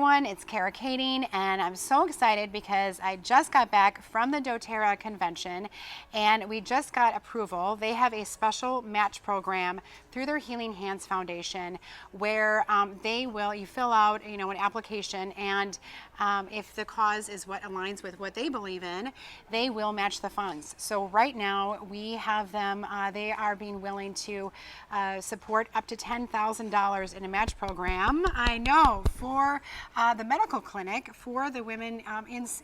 everyone, it's Kara Kading, and I'm so excited because I just got back from the dōTERRA convention and we just got approval. They have a special match program through their Healing Hands Foundation where you fill out an application, and if the cause is what aligns with what they believe in, they will match the funds. So right now we have them, they are being willing to support up to $10,000 in a match program. I know, for the medical clinic for the women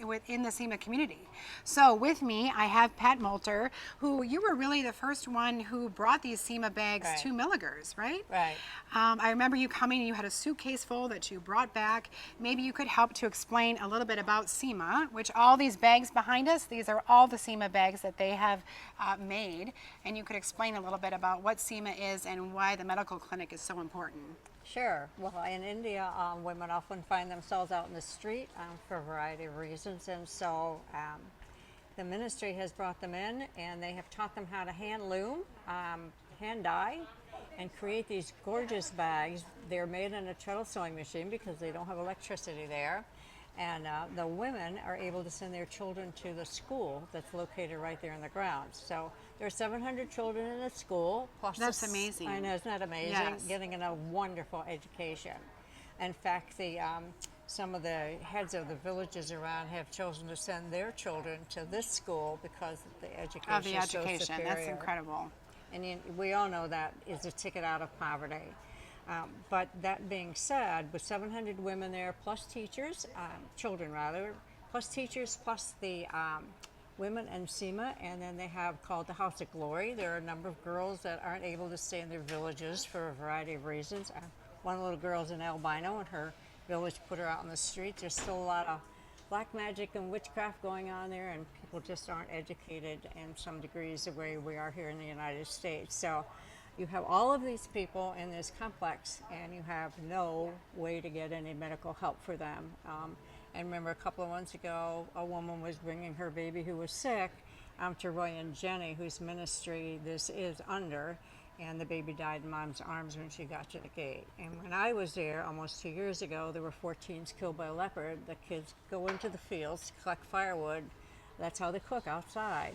within the Seema community. So with me, I have Pat Moulter, who you were really the first one who brought these Seema bags to Milligers, right? Right. I remember you coming and you had a suitcase full that you brought back. Maybe you could help to explain a little bit about Seema, which all these bags behind us, these are all the Seema bags that they have made. And you could explain a little bit about what Seema is and why the medical clinic is so important. Sure. Well, in India, women often find themselves out in the street for a variety of reasons, and so the ministry has brought them in, and they have taught them how to hand loom, hand dye, and create these gorgeous bags. They're made in a treadle sewing machine because they don't have electricity there. And the women are able to send their children to the school that's located right there in the grounds. So there are 700 children in the school. Plus that's amazing. I know, isn't that amazing? Yes. Getting a wonderful education. In fact, some of the heads of the villages around have chosen to send their children to this school because the education is so superior. That's incredible. And we all know that is a ticket out of poverty. But that being said, with 700 women there, plus teachers, children rather, plus teachers, plus the women and Seema, and then they have called the House of Glory. There are a number of girls that aren't able to stay in their villages for a variety of reasons. One little girl's an albino, and her village put her out in the street. There's still a lot of black magic and witchcraft going on there, and people just aren't educated in some degrees the way we are here in the United States. So you have all of these people in this complex, and you have no way to get any medical help for them. And remember, a couple of months ago, a woman was bringing her baby who was sick to Roy and Jenny, whose ministry this is under, and the baby died in mom's arms when she got to the gate. And when I was there almost 2 years ago, there were 4 teens killed by a leopard. The kids go into the fields to collect firewood. That's how they cook, outside.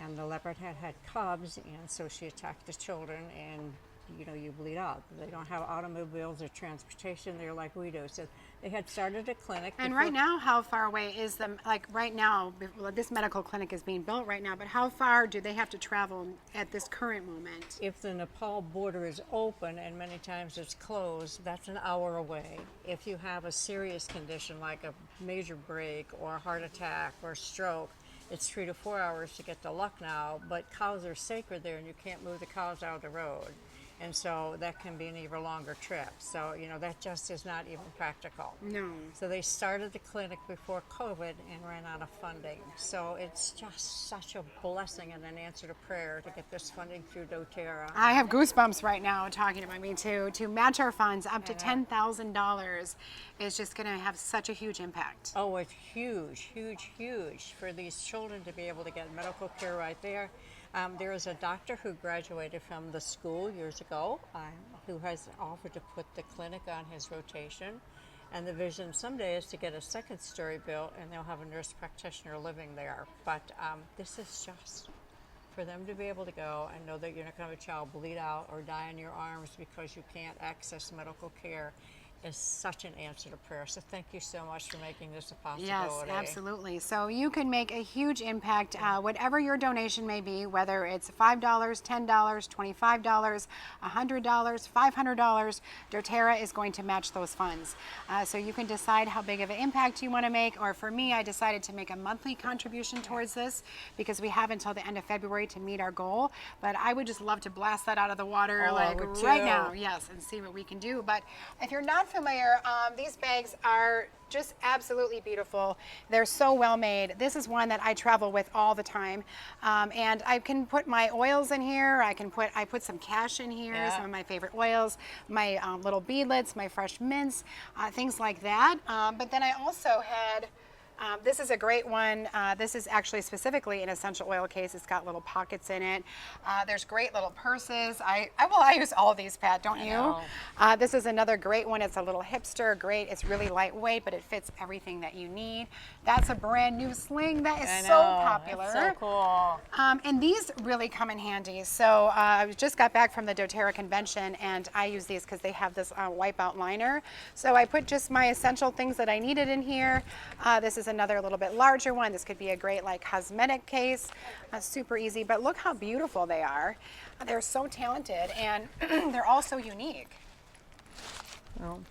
And the leopard had cubs, and so she attacked the children, and you bleed out. They don't have automobiles or transportation there like we do. So they had started a clinic. And right now, how far away is them? Like right now, this medical clinic is being built right now, but how far do they have to travel at this current moment? If the Nepal border is open, and many times it's closed, that's an hour away. If you have a serious condition like a major break or a heart attack or stroke, it's 3 to 4 hours to get to Lucknow, but cows are sacred there, and you can't move the cows out of the road. And so that can be an even longer trip. So, that just is not even practical. No. So they started the clinic before COVID and ran out of funding. So it's just such a blessing and an answer to prayer to get this funding through dōTERRA. I have goosebumps right now talking about me too. To match our funds up to $10,000 is just going to have such a huge impact. Oh, it's huge, huge, huge for these children to be able to get medical care right there. There is a doctor who graduated from the school years ago who has offered to put the clinic on his rotation. And the vision someday is to get a second story built, and they'll have a nurse practitioner living there. But this is just for them to be able to go and know that you're not going to have a child bleed out or die in your arms because you can't access medical care is such an answer to prayer. So thank you so much for making this a possibility. Yes, absolutely. So you can make a huge impact, whatever your donation may be, whether it's $5, $10, $25, $100, $500, dōTERRA is going to match those funds. So you can decide how big of an impact you want to make, or for me, I decided to make a monthly contribution towards this because we have until the end of February to meet our goal. But I would just love to blast that out of the water right now, yes, and see what we can do. But if you're not familiar, these bags are just absolutely beautiful. They're so well made. This is one that I travel with all the time, and I can put my oils in here. I put some cash in here, some of my favorite oils, my little beadlets, my fresh mints, things like that. But then I also had This is a great one. This is actually specifically an essential oil case. It's got little pockets in it. There's great little purses. I use all of these, Pat, don't you? This is another great one. It's a little hipster, great. It's really lightweight, but it fits everything that you need. That's a brand new sling that is so popular. That's so cool. And these really come in handy. So I just got back from the dōTERRA convention, and I use these because they have this wipeout liner. So I put just my essential things that I needed in here. This is another little bit larger one. This could be a great like cosmetic case. Super easy, but look how beautiful they are. They're so talented, and they're all so unique. Well,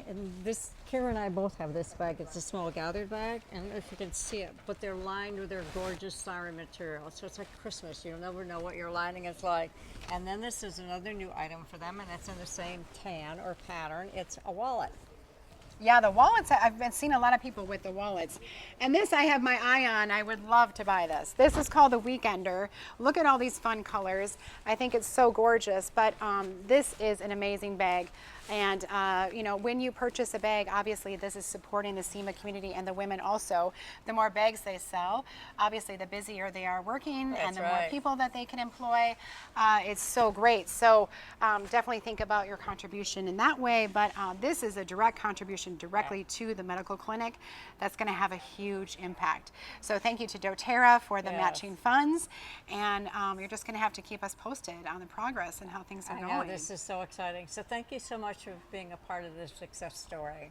and this, Kara and I both have this bag. It's a small gathered bag, and if you can see it, but they're lined with their gorgeous siren material. So it's like Christmas. You'll never know what your lining is like. And then this is another new item for them, and it's in the same tan or pattern. It's a wallet. Yeah, the wallets, I've been seeing a lot of people with the wallets. And this I have my eye on. I would love to buy this. This is called the Weekender. Look at all these fun colors. I think it's so gorgeous, but this is an amazing bag. And you know, when you purchase a bag, obviously this is supporting the Seema community and the women also. The more bags they sell, obviously the busier they are working, and the more people that they can employ. It's so great. So definitely think about your contribution in that way, but this is a direct contribution directly to the medical clinic that's going to have a huge impact. So thank you to dōTERRA for the matching funds, and you're just going to have to keep us posted on the progress and how things are going. I know, this is so exciting. So thank you so much for being a part of this success story.